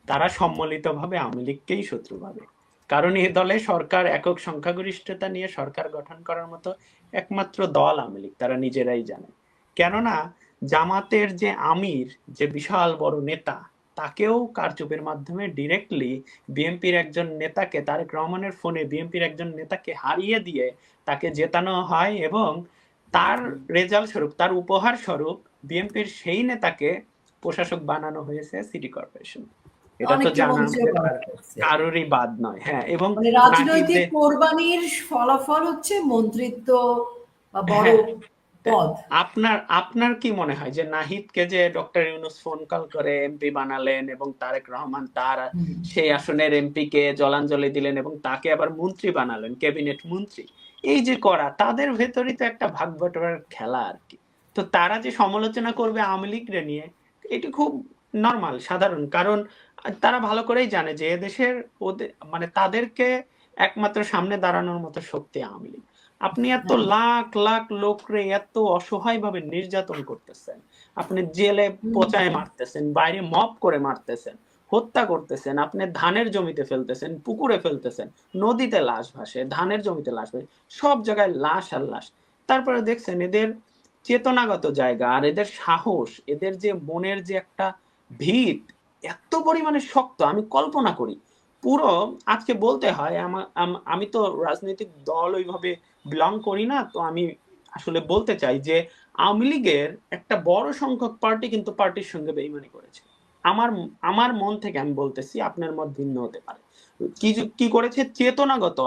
তারা সম্মিলিতভাবে আওয়ামী লীগকেই শত্রু ভাবে। কারণ এই দলে সরকার একক সংখ্যাগরিষ্ঠতা নিয়ে সরকার গঠন করার মতো একমাত্র দল আওয়ামী লীগ, তারা নিজেরাই জানে। কেননা জামাতের যে আমির, যে বিশাল বড় নেতা, তাকেও কারচুপির মাধ্যমে ডিরেক্টলি বিএনপির একজন নেতাকে, তারেক রহমানের ফোনে বিএনপির একজন নেতাকে হারিয়ে দিয়ে তাকে জেতানো হয়, এবং তার রেজাল্ট স্বরূপ, তার উপহার স্বরূপ বিএনপির সেই নেতাকে প্রশাসক বানানো হয়েছে সিটি কর্পোরেশন। এটা তো অনেককে জানা মন্ত্রীও আমাদের করা হয়েছে। কারোরই বাদ নয়। হ্যাঁ, এবং মানে রাজনৈতিক কোরবানির ফলাফল হচ্ছে মন্ত্রিত্ব বা বড় হ্যাঁ, পদ। আপনার আপনার কি মনে হয় যে নাহিদকে যে ডক্টর ইউনূস ফোন কল করে এমপি বানালেন, এবং তারেক রহমান তার সেই আসনের এমপি কে জলাঞ্জলি দিলেন এবং তাকে আবার মন্ত্রী বানালেন, ক্যাবিনেট মন্ত্রী, এই যে করা, তাদের ভেতরই তো একটা ভাগ বটোয়ারার খেলা আর কি। তো তারা যে সমালোচনা করবে আওয়ামী লীগরে নিয়ে, এটি খুব নরমাল, সাধারণ। কারণ তারা ভালো করেই জানে যে এদেশের ওদের মানে তাদেরকে একমাত্র সামনে দাঁড়ানোর মতো শক্তি আওয়ামী লীগ। আপনি এত লাখ লাখ লোকরে এত অসহায় ভাবে নির্যাতন করতেছেন, আপনি জেলে পচায় মারতেছেন, বাইরে মব করে মারতেছেন, হত্যা করতেছেন, আপনি ধানের জমিতে ফেলতেছেন, পুকুরে ফেলতেছেন, নদীতে লাশ ভাসে, ধানের জমিতে লাশ ভাসে, সব জায়গায় লাশ আর লাশ। তারপরে দেখছেন এদের চেতনাগত জায়গা আর এদের সাহস, এদের যে মনের যে একটা ভিত এত পরিমাণে শক্ত, আমি কল্পনা করি পুরো। আজকে বলতে হয় আমি তো রাজনৈতিক দল ওইভাবে বিলং করি না, তো আমি আসলে বলতে চাই যে আওয়ামী লীগের একটা বড় সংখ্যক পার্টি কিন্তু পার্টির সঙ্গে বেইমানি করেছে। আমার আমার মন থেকে আমি বলতেছি, আপনার মত ভিন্ন হতে পারে। কি করেছে, চেতনাগত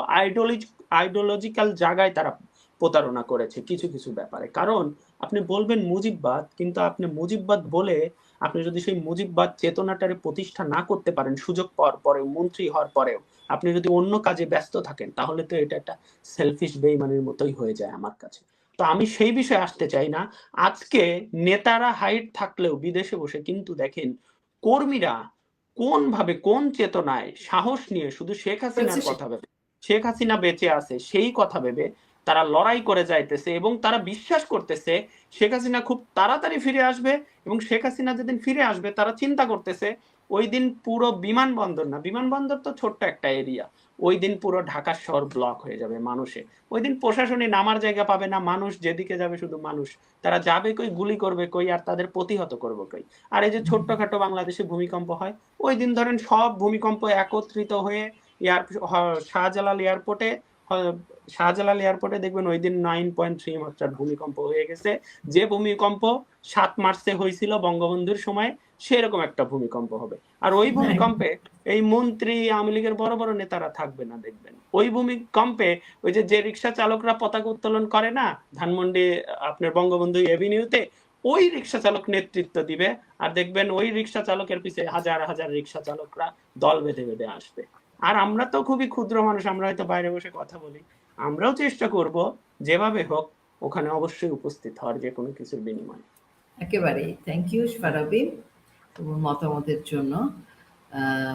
আইডিওলজিক্যাল জায়গায় তারা প্রতারণা করেছে কিছু কিছু ব্যাপারে। কারণ আপনি বলবেন মুজিববাদ, কিন্তু আপনি মুজিববাদ বলে আপনি যদি সেই মুজিববাদ চেতনাটারে প্রতিষ্ঠা না করতে পারেন সুযোগ পাওয়ার পরেও, মন্ত্রী হওয়ার পরেও আপনি যদি অন্য কাজে ব্যস্ত থাকেন, তাহলে তো এটা একটা সেলফিশ বেইমানির মতোই হয়ে যায় আমার কাছে। তো আমি সেই বিষয়ে আসতে চাই না। আজকে নেতারা হাইট থাকলেও বিদেশে বসে কিন্তু দেখেন কর্মীরা কোন ভাবে, কোন চেতনায়, সাহস নিয়ে শুধু শেখ হাসিনার কথা ভেবে, শেখ হাসিনা বেঁচে আছে সেই কথা ভেবে তারা লড়াই করে যাইতেছে, এবং তারা বিশ্বাস করতেছে শেখ হাসিনা খুব তাড়াতাড়ি ফিরে আসবে। এবং শেখ হাসিনা যেদিন ফিরে আসবে তারা চিন্তা করতেছে ওই দিন পুরো বিমানবন্দর, না বিমানবন্দর তো ছোট্ট একটা এরিয়া, ওই দিন পুরো ঢাকা শহর ব্লক হয়ে যাবে মানুষে। ওই দিন প্রশাসনে নামার জায়গা পাবে না, মানুষ যেদিকে যাবে শুধু মানুষ। তারা যাবে কই, গুলি করবে কই, আর তাদের প্রতিহত করবে কই। আর এই যে ছোট্টখাটো বাংলাদেশে ভূমিকম্প হয়, ওই দিন ধরেন সব ভূমিকম্প একত্রিত হয়ে শাহজালাল এয়ারপোর্টে, শাহজালাল এয়ারপোর্টে দেখবেন ওই দিন 9.3 মাত্রার ভূমিকম্প হয়ে গেছে। যে ভূমিকম্প 7 মার্চে হয়েছিল বঙ্গবন্ধুর সময়, সেরকম একটা ভূমিকম্প হবে। আর ওই ভূমিকম্পে এই মন্ত্রী আওয়ামী লীগের বড় বড় নেতারা থাকবে না, দেখবেন ওই ভূমিকম্পে ওই যে যে রিক্সা চালকরা পতাকা উত্তোলন করে না ধানমন্ডি আপনার বঙ্গবন্ধু এভিনিউতে, ওই রিক্সা চালক নেতৃত্ব দিবে। আর দেখবেন ওই রিক্সা চালকের পিছে হাজার হাজার রিক্সা চালকরা দল বেঁধে বেঁধে আসবে। আর আমরা তো খুবই ক্ষুদ্র মানুষ, আমরা হয়তো বাইরে বসে কথা বলি, আমরাও চেষ্টা করব যেভাবে হোক ওখানে অবশ্যই উপস্থিত হওয়ার, যে কোনো কিছুর বিনিময়ে। একেবারেই। থ্যাংক ইউ ফারাবি তোমার মতামতের জন্য।